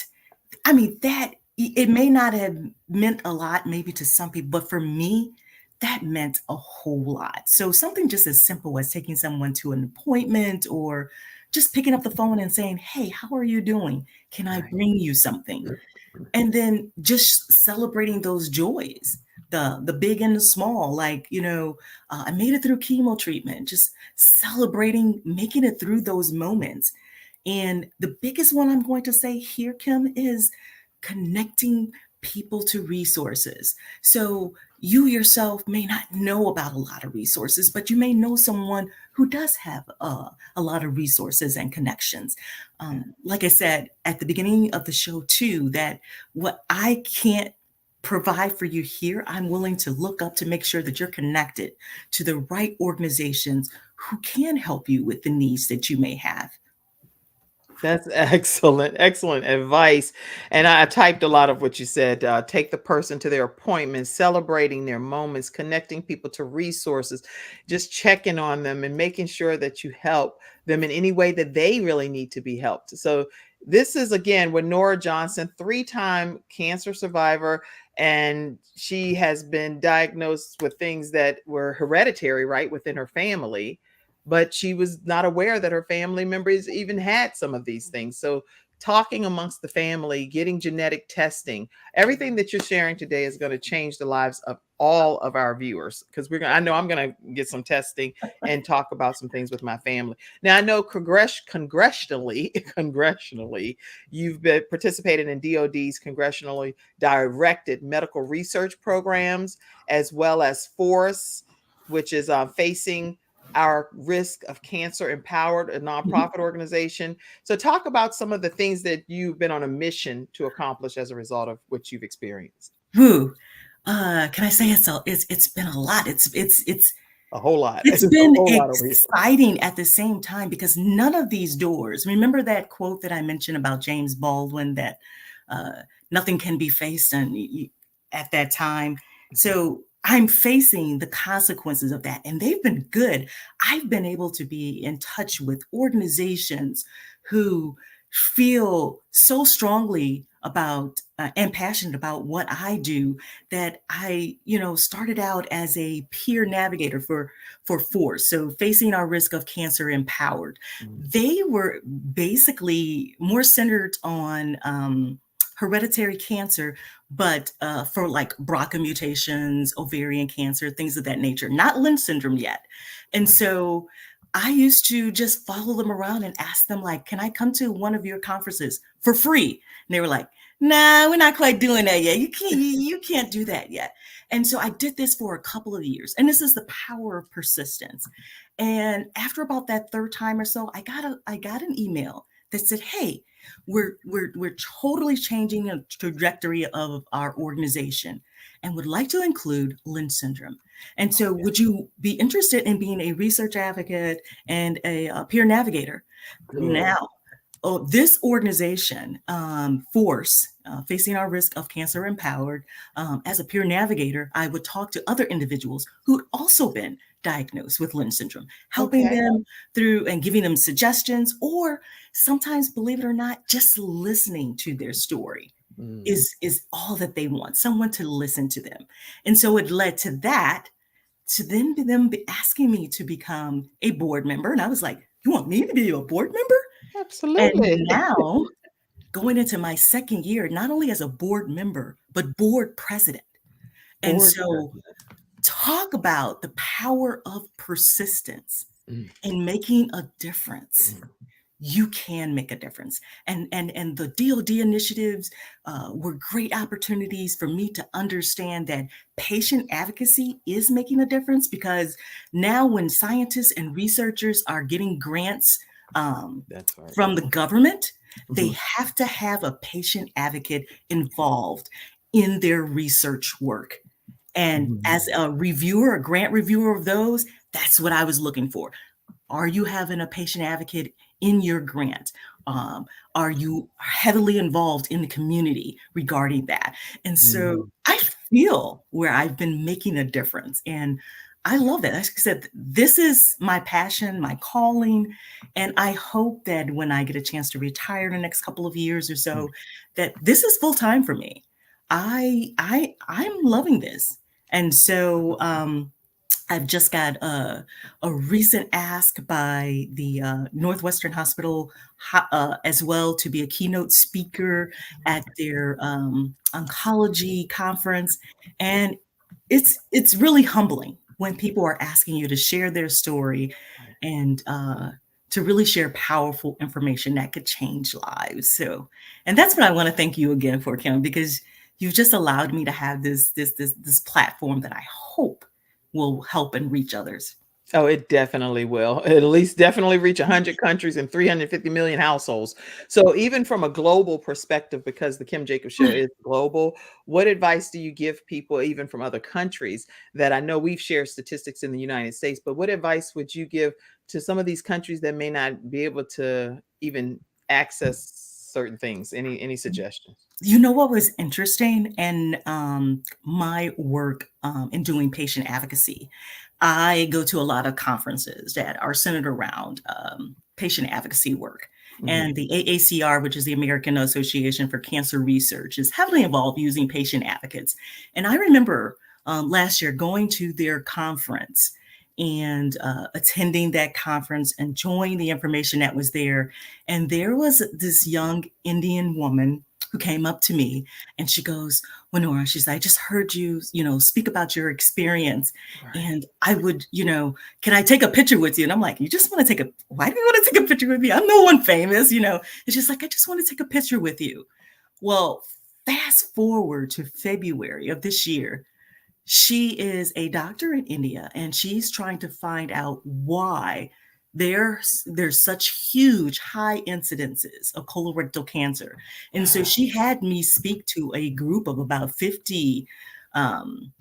I mean, that it may not have meant a lot maybe to some people, but for me, that meant a whole lot. So something just as simple as taking someone to an appointment or just picking up the phone and saying, "Hey, how are you doing? Can I Right. bring you something?" And then just celebrating those joys, the big and the small, like, I made it through chemo treatment, just celebrating making it through those moments. And the biggest one I'm going to say here, Kim, is connecting people to resources. So you yourself may not know about a lot of resources, but you may know someone who does have a lot of resources and connections. Like I said at the beginning of the show, too, that what I can't provide for you here, I'm willing to look up to make sure that you're connected to the right organizations who can help you with the needs that you may have. That's excellent, excellent advice. And I typed a lot of what you said. Take the person to their appointments, celebrating their moments, connecting people to resources, just checking on them and making sure that you help them in any way that they really need to be helped. So, this is again Wenora Johnson, three-time cancer survivor, and she has been diagnosed with things that were hereditary, right, within her family, but she was not aware that her family members even had some of these things. So, talking amongst the family, getting genetic testing, everything that you're sharing today is going to change the lives of all of our viewers because I know I'm going to get some testing and talk about some things with my family. Now, I know congressionally, congressionally, you've been participated in DOD's congressionally directed medical research programs, as well as FORCE, which is facing our risk of cancer empowered, a Mhm. nonprofit organization. So talk about some of the things that you've been on a mission to accomplish as a result of what you've experienced. Whew. Can I say it's been a lot. A whole lot. It's It's a been whole lot over here. exciting at the same time because none of these doors. Remember that quote that I mentioned about James Baldwin that nothing can be faced at that time. So I'm facing the consequences of that, and they've been good. I've been able to be in touch with organizations who feel so strongly about and passionate about what I do that I, started out as a peer navigator for FORCE, so facing our risk of cancer empowered. Mm. They were basically more centered on hereditary cancer, but for like BRCA mutations, ovarian cancer, things of that nature, not Lynch syndrome yet. And Right. so I used to just follow them around and ask them, like, can I come to one of your conferences for free? And they were like, nah, we're not quite doing that yet. You can't do that yet. And so I did this for a couple of years. And this is the power of persistence. And after about that third time or so, I got an email that said, hey, we're totally changing the trajectory of our organization and would like to include Lynch syndrome. And so would you be interested in being a research advocate and a peer navigator? Good. Now, this organization, FORCE, Facing Our Risk of Cancer Empowered, as a peer navigator, I would talk to other individuals who'd also been diagnosed with Lynch syndrome, helping Okay. them through and giving them suggestions, or sometimes, believe it or not, just listening to their story Mm. is all that they want, someone to listen to them. And so it led to that, to then them asking me to become a board member. And I was like, you want me to be a board member? And Absolutely. now, going into my second year, not only as a board member, but board president. And Board so, president. talk about the power of persistence Mm. in making a difference. Mm. You can make a difference. And the DoD initiatives were great opportunities for me to understand that patient advocacy is making a difference, because now when scientists and researchers are getting grants That's right. from the government, they Mhm. have to have a patient advocate involved in their research work. And Mhm. as a reviewer, a grant reviewer of those, that's what I was looking for. Are you having a patient advocate in your grant? Are you heavily involved in the community regarding that? And so Mhm. I feel where I've been making a difference. And I love that. Like I said, this is my passion, my calling. And I hope that when I get a chance to retire in the next couple of years or Mm. so, that this is full time for me. I'm loving this. And so I've just got a recent ask by the Northwestern Hospital as well to be a keynote speaker at their oncology conference, and it's really humbling when people are asking you to share their story Right. and to really share powerful information that could change lives. So, and that's what I want to thank you again for, Kim, because you've just allowed me to have this platform that I hope will help and reach others. Oh, it definitely will. At least definitely reach 100 countries and 350 million households. So even from a global perspective, because the Kim Jacobs Show is global, what advice do you give people even from other countries that I know we've shared statistics in the United States, but what advice would you give to some of these countries that may not be able to even access certain things? Any suggestions? You know what was interesting in my work in doing patient advocacy? I go to a lot of conferences that are centered around patient advocacy work. Mhm. And the AACR, which is the American Association for Cancer Research, is heavily involved using patient advocates. And I remember last year going to their conference and attending that conference, enjoying the information that was there. And there was this young Indian woman who came up to me and she goes, Wenora, she's like, I just heard you, speak about your experience. Right. And I would, can I take a picture with you? And I'm like, you just want to why do you want to take a picture with me? I'm no one famous, It's just like, I just want to take a picture with you. Well, fast forward to February of this year, she is a doctor in India and she's trying to find out why there's such huge high incidences of colorectal cancer. And so Wow. she had me speak to a group of about 50 um,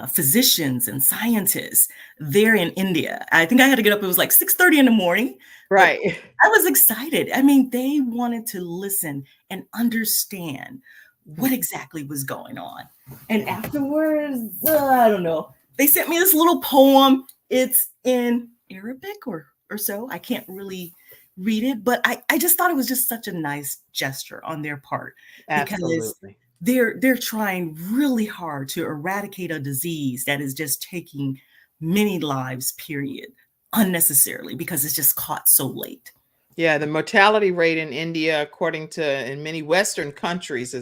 physicians and scientists there in India. I think I had to get up, it was like 6:30 in the morning, but Right. I was excited. I mean, they wanted to listen and understand what exactly was going on. And afterwards, I don't know, they sent me this little poem. It's in Arabic or so. I can't really read it, but I just thought it was just such a nice gesture on their part because Absolutely. they're trying really hard to eradicate a disease that is just taking many lives, period, unnecessarily because it's just caught so late. Yeah, the mortality rate in India, according to in many Western countries,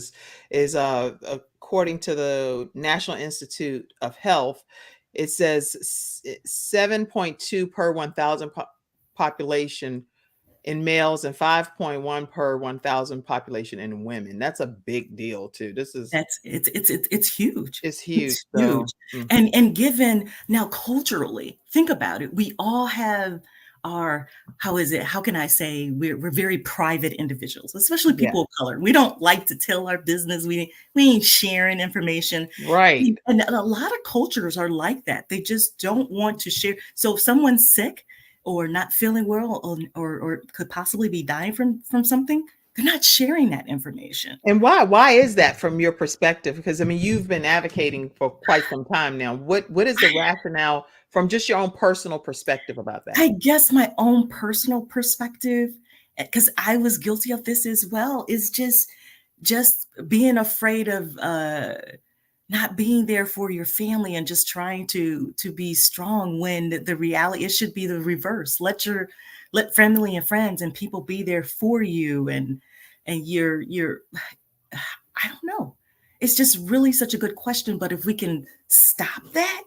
is according to the National Institute of Health, it says 7.2 per 1,000 population in males and 5.1 per 1,000 population in women. That's a big deal too. This is It's huge. it's huge. It's huge. So And given now culturally, think about it. We all have our how can I say we're very private individuals, especially yeah, people of color. We don't like to tell our business. We ain't sharing information. right. And a lot of cultures are like that. They just don't want to share. So if someone's sick or not feeling well or could possibly be dying from something, they're not sharing that information. And why is that from your perspective? Because I mean, you've been advocating for quite some time now. What is the rationale from just your own personal perspective about that? I guess my own personal perspective, because I was guilty of this as well, is just being afraid of not being there for your family and just trying to be strong when the reality, it should be the reverse. Let family and friends and people be there for you, and you're I don't know. It's just really such a good question, but if we can stop that,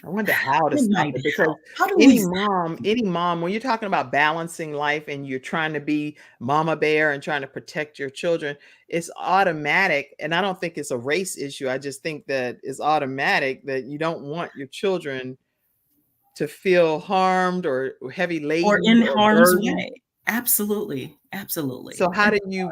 I wonder how to it stop might it because help. How do we stop? any mom, when you're talking about balancing life and you're trying to be mama bear and trying to protect your children, it's automatic. And I don't think it's a race issue. I just think that it's automatic that you don't want your children to feel harmed or heavy Or laden in or harm's burdened. way. Absolutely, absolutely. So how do you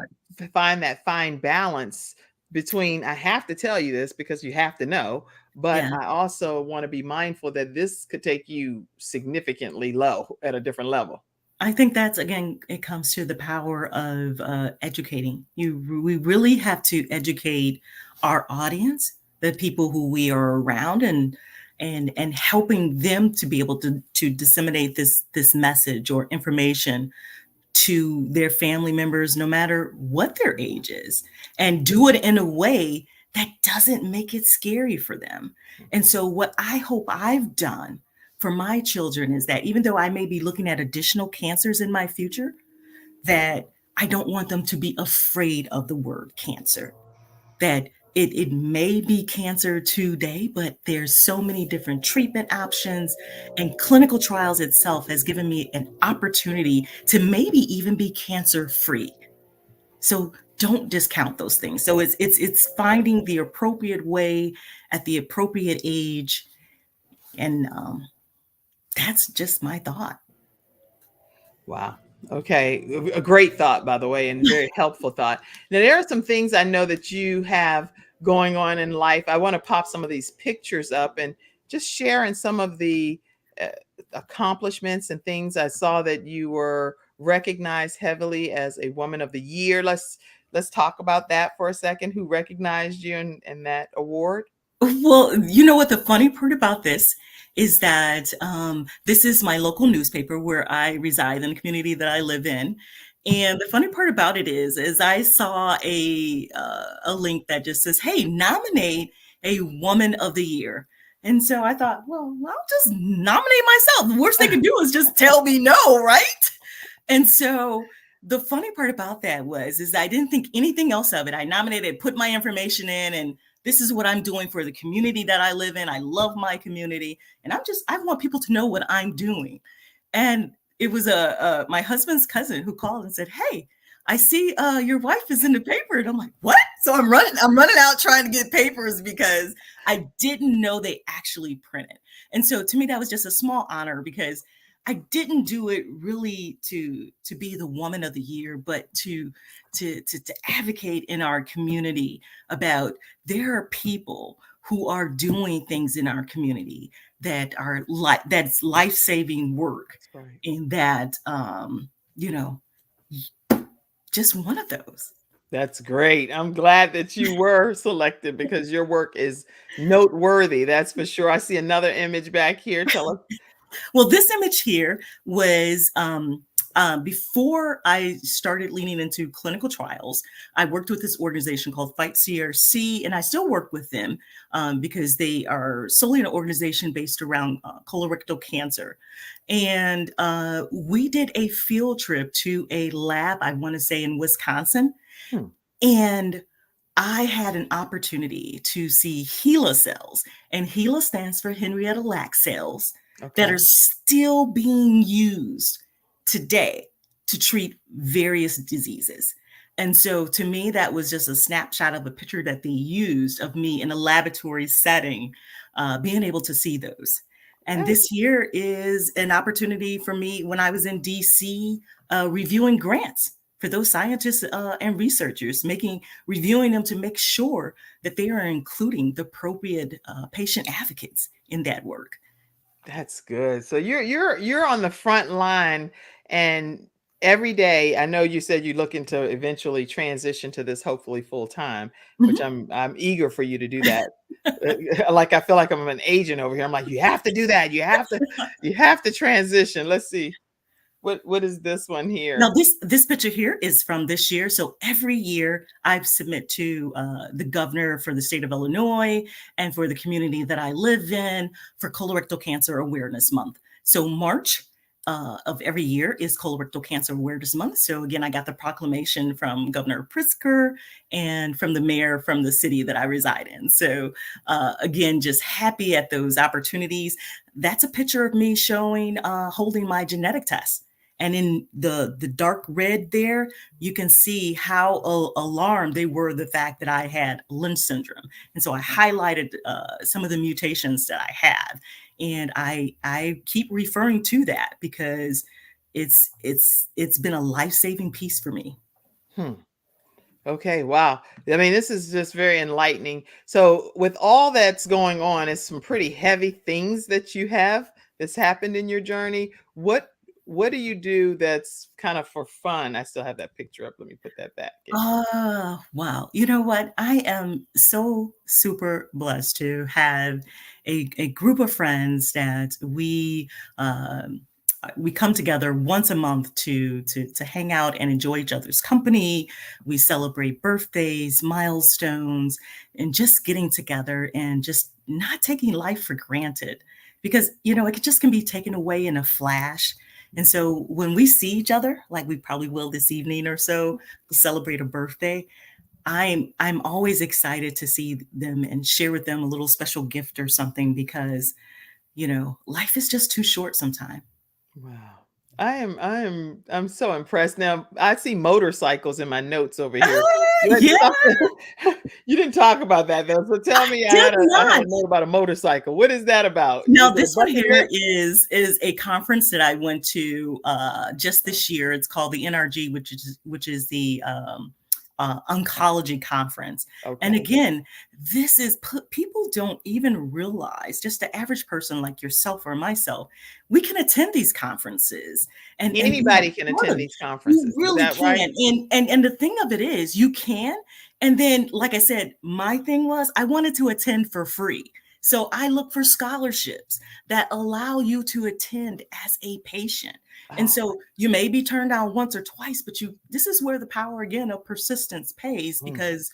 find that fine balance between I have to tell you this because you have to know, but Yeah. I also want to be mindful that this could take you significantly low at a different level. I think that's, again, it comes to the power of educating. We really have to educate our audience, the people who we are around, and helping them to be able to disseminate this message or information to their family members, no matter what their age is, and do it in a way that doesn't make it scary for them. And so, what I hope I've done for my children is that even though I may be looking at additional cancers in my future, that I don't want them to be afraid of the word cancer. That it may be cancer today, but there's so many different treatment options, and clinical trials itself has given me an opportunity to maybe even be cancer free. So don't discount those things. So it's finding the appropriate way at the appropriate age, and that's just my thought. Wow. Okay. A great thought, by the way, and very helpful thought. Now, there are some things I know that you have going on in life. I want to pop some of these pictures up and just sharing some of the uh, accomplishments and things. I saw that you were recognized heavily as a Woman of the Year. Let's talk about that for a second. Who recognized you in that award? Well, you know what the funny part about this is that this is my local newspaper where I reside in the community that I live in. And the funny part about it is I saw a link that just says, "Hey, nominate a Woman of the Year." And so I thought, well, I'll just nominate myself. The worst they can do is just tell me no, right? And so the funny part about that is I didn't think anything else of it. I nominated, put my information in, and this is what I'm doing for the community that I live in. I love my community, and I want people to know what I'm doing. And it was my husband's cousin who called and said, "Hey, I see your wife is in the paper." And I'm like, "What?" So I'm running out trying to get papers because I didn't know they actually print it. And so to me, that was just a small honor because I didn't do it really to be the Woman of the Year, but to advocate in our community about there are people who are doing things in our community that are that's life-saving work, That's right. and that you know just one of those. That's great. I'm glad that you were selected because your work is noteworthy. That's for sure. I see another image back here. Tell us. Well, this image here was before I started leaning into clinical trials. I worked with this organization called Fight CRC, and I still work with them because they are solely an organization based around colorectal cancer. And we did a field trip to a lab, I want to say in Wisconsin. Hmm. And I had an opportunity to see HeLa cells, and HeLa stands for Henrietta Lacks cells that Okay. are still being used today to treat various diseases. And so to me, that was just a snapshot of a picture that they used of me in a laboratory setting, being able to see those. And That's this year is an opportunity for me when I was in DC reviewing grants for those scientists and researchers, reviewing them to make sure that they are including the appropriate patient advocates in that work. That's good. So you're on the front line, and every day, I know you said you're looking to eventually transition to this hopefully full time, which Mhm. I'm eager for you to do that. Like I feel like I'm an agent over here. I'm like, you have to do that. You have to transition. Let's see. What is this one Now, here? this picture here is from this year. So every year I submit to the governor for the state of Illinois and for the community that I live in for Colorectal Cancer Awareness Month. So March of every year is Colorectal Cancer Awareness Month. So again, I got the proclamation from Governor Pritzker and from the mayor from the city that I reside in. So again, just happy at those opportunities. That's a picture of me showing holding my genetic test. And in the dark red there, you can see how alarmed they were the fact that I had Lynch syndrome. And so I highlighted some of the mutations that I have, and I keep referring to that because it's been a life saving piece for me. Hmm. Okay, wow. I mean, this is just very enlightening. So, with all that's going on, it's some pretty heavy things that you have that's happened in your journey. what do you do that's kind of for fun? I still have that picture up. Let me put that back. Wow. You know what? I am so super blessed to have a group of friends that we come together once a month to hang out and enjoy each other's company. We celebrate birthdays, milestones, and just getting together and just not taking life for granted because it just can be taken away in a flash. And so when we see each other, like we probably will this evening or so, to celebrate a birthday, I'm always excited to see them and share with them a little special gift or something because life is just too short sometimes. Wow. I'm so impressed. Now, I see motorcycles in my notes over here. What's Yeah, something you didn't talk about that though. So tell me, did I had not. a note about a motorcycle. What is that about? Now Is it a this one bucket here list? is a conference that I went to just this year. It's called the NRG, which is the oncology conference. And Okay. again, this is people don't even realize, just the average person like yourself or myself, we can attend these conferences and be Anybody can a part attend of it. these You conferences. Is really that right? can. And the thing of it is you can. And then, like I said, my thing was I wanted to attend for free. So I look for scholarships that allow you to attend as a patient. And Oh. so you may be turned down once or twice, but this is where the power again of persistence pays Mm. because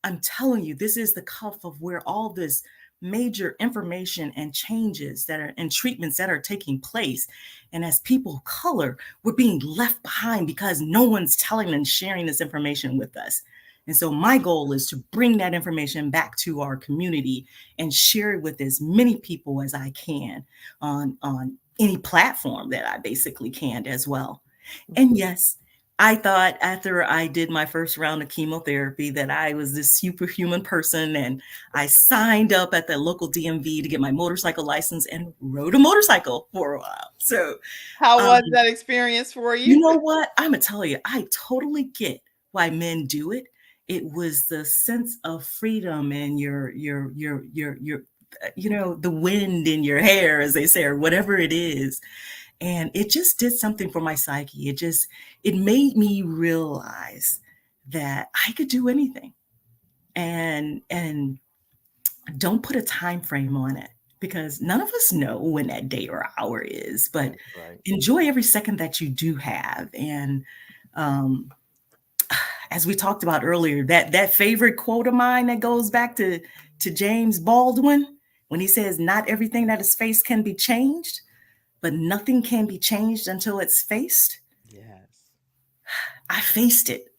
I'm telling you, this is the cuff of where all this major information and changes that are and treatments that are taking place. And as people of color, we're being left behind because no one's telling and sharing this information with us. And so my goal is to bring that information back to our community and share it with as many people as I can on any platform that I basically can as well. And yes, I thought after I did my first round of chemotherapy that I was this superhuman person and I signed up at the local DMV to get my motorcycle license and rode a motorcycle for a while. So, How um, was that experience for you you? know what? I'm gonna tell you, I totally get why men do it. It was the sense of freedom and your the wind in your hair, as they say, or whatever it is, and it just did something for my psyche. It made me realize that I could do anything and don't put a time frame on it because none of us know when that day or hour is, but That's right. enjoy every second that you do have. And um, as we talked about earlier, that favorite quote of mine that goes back to James Baldwin when he says, "Not everything that is faced can be changed, but nothing can be changed until it's faced." Yes. I faced it.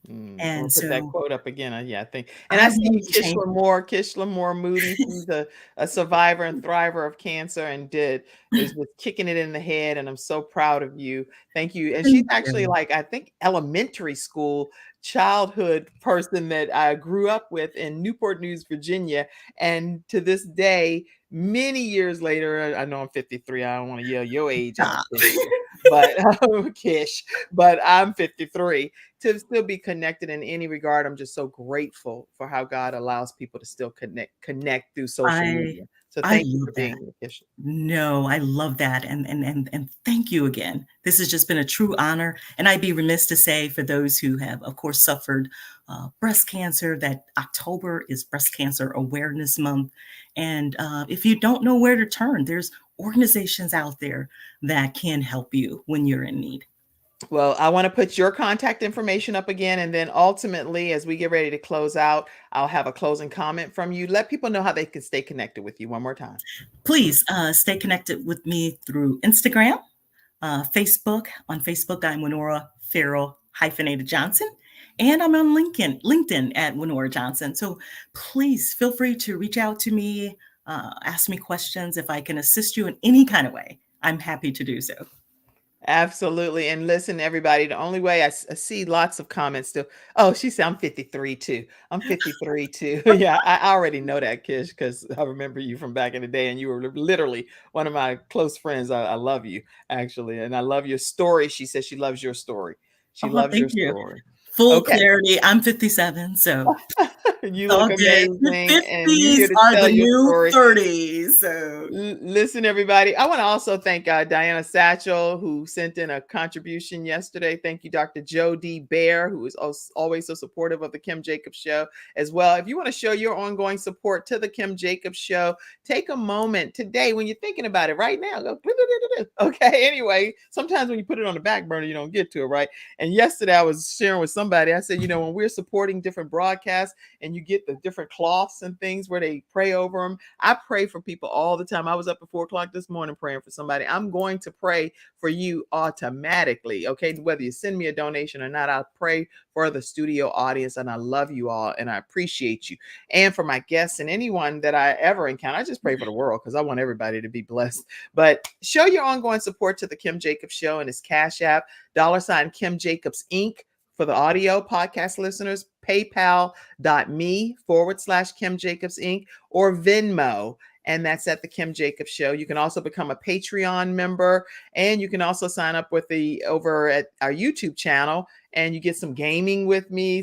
We'll And put that so quote up again. Yeah, I think, and I I see wanted to change Kish Lamore Moody. She's a survivor and thriver of cancer, and is just kicking it in the head. And I'm so proud of you. Thank you. And she's Thank actually you. like I think elementary school childhood person that I grew up with in Newport News, Virginia, and to this day, many years later, I know I'm 53. I don't want to yell your age out, Stop. Kish, but Kish, but I'm 53 to still be connected in any regard. I'm just so grateful for how God allows people to still connect through social I media. So I thank you love for that. being here, Kisha. No, I love that, and thank you again. This has just been a true honor, and I'd be remiss to say for those who have, of course, suffered breast cancer, that October is Breast Cancer Awareness Month, and if you don't know where to turn, there's organizations out there that can help you when you're in need. Well, I want to put your contact information up again. And then ultimately, as we get ready to close out, I'll have a closing comment from you. Let people know how they can stay connected with you one more time. Please stay connected with me through Instagram, Facebook. On Facebook, I'm Wenora Farrell hyphenated Johnson. And I'm on LinkedIn at Wenora Johnson. So please feel free to reach out to me, ask me questions. If I can assist you in any kind of way, I'm happy to do so. Absolutely. And listen, everybody, the only way I see lots of comments still. Oh, she said I'm 53 too. I'm 53 too. Yeah, I already know that, Kish, because I remember you from back in the day and you were literally one of my close friends. I love you, actually. And I love your story. She says she loves your story. She Oh, loves thank your you. story. Full Okay. clarity. I'm 57. So You look Okay, the amazing, and you're 50s here to are tell the your new story. 30s. So Listen, everybody. I want to also thank Diana Satchel, who sent in a contribution yesterday. Thank you, Dr. Joe D. Bear, who is always so supportive of the Kim Jacobs Show as well. If you want to show your ongoing support to the Kim Jacobs Show, take a moment today when you're thinking about it right now. Go, okay. Anyway, sometimes when you put it on the back burner, you don't get to it, right? And yesterday I was sharing with somebody, I said, when we're supporting different broadcasts and you get the different cloths and things where they pray over them, I pray for people all the time. I was up at 4:00 this morning praying for somebody. I'm going to pray for you automatically. Okay. Whether you send me a donation or not, I'll pray for the studio audience. And I love you all and I appreciate you. And for my guests and anyone that I ever encounter, I just pray for the world because I want everybody to be blessed. But show your ongoing support to the Kim Jacobs Show and his Cash App, $ Kim Jacobs Inc. For the audio podcast listeners, paypal.me/Kim Jacobs Inc. or Venmo. And that's at the Kim Jacobs Show. You can also become a Patreon member, and you can also sign up with over at our YouTube channel, and you get some gaming with me.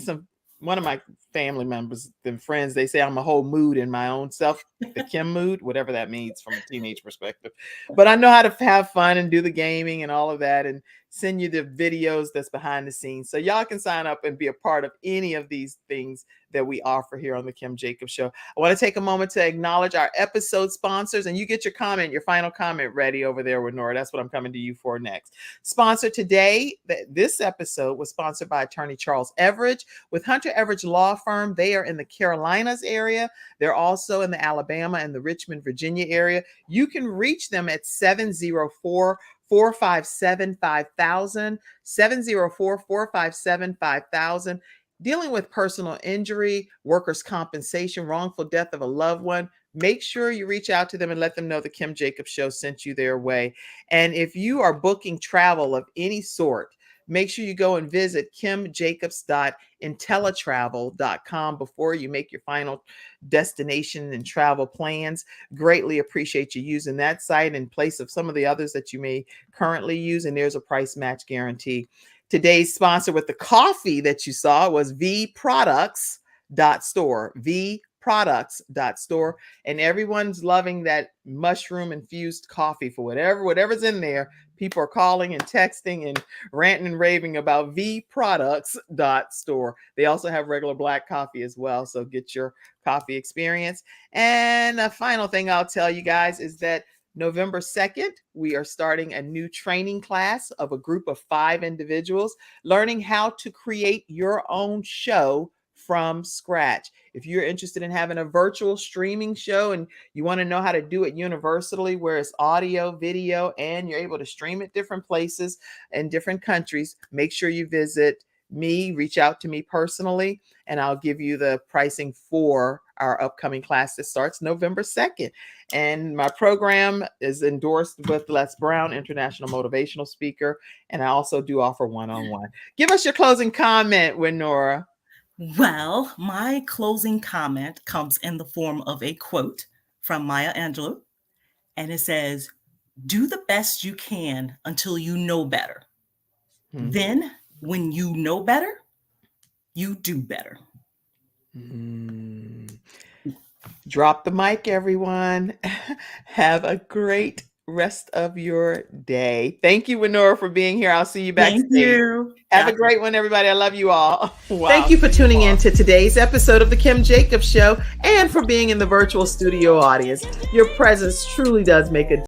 One of my family members and friends, they say I'm a whole mood in my own self, the Kim mood, whatever that means from a teenage perspective. But I know how to have fun and do the gaming and all of that, and send you the videos that's behind the scenes. So y'all can sign up and be a part of any of these things that we offer here on the Kim Jacobs Show. I want to take a moment to acknowledge our episode sponsors, and you get your final comment ready over there with Nora. That's what I'm coming to you for next. Sponsor today, this episode was sponsored by attorney Charles Everidge with Hunter Everidge Law Firm. They are in the Carolinas area. They're also in the Alabama and the Richmond, Virginia area. You can reach them at 704-457-5000, 704-457-5000. Dealing with personal injury, workers' compensation, wrongful death of a loved one, make sure you reach out to them and let them know the Kim Jacobs Show sent you their way. And if you are booking travel of any sort, make sure you go and visit kimjacobs.intellitravel.com before you make your final destination and travel plans. Greatly appreciate you using that site in place of some of the others that you may currently use. And there's a price match guarantee. Today's sponsor with the coffee that you saw was vproducts.store, vproducts.store. And everyone's loving that mushroom infused coffee for whatever's in there. People are calling and texting and ranting and raving about vproducts.store. They also have regular black coffee as well. So get your coffee experience. And the final thing I'll tell you guys is that November 2nd, we are starting a new training class of a group of 5 individuals learning how to create your own show from scratch. If you're interested in having a virtual streaming show and you want to know how to do it universally, where it's audio, video, and you're able to stream it different places and different countries, make sure you visit me, reach out to me personally, and I'll give you the pricing for our upcoming class that starts November 2nd. And my program is endorsed with Les Brown, international motivational speaker. And I also do offer one-on-one. Give us your closing comment, Wenora. Well, my closing comment comes in the form of a quote from Maya Angelou. And it says, "Do the best you can until you know better. Then when you know better, you do better." Drop the mic, everyone. Have a great rest of your day. Thank you, Wenora, for being here. I'll see you backstage. Thank you. Have a great one, everybody. I love you all. Wow. Thank you for tuning in to today's episode of The Kim Jacobs Show and for being in the virtual studio audience. Your presence truly does make a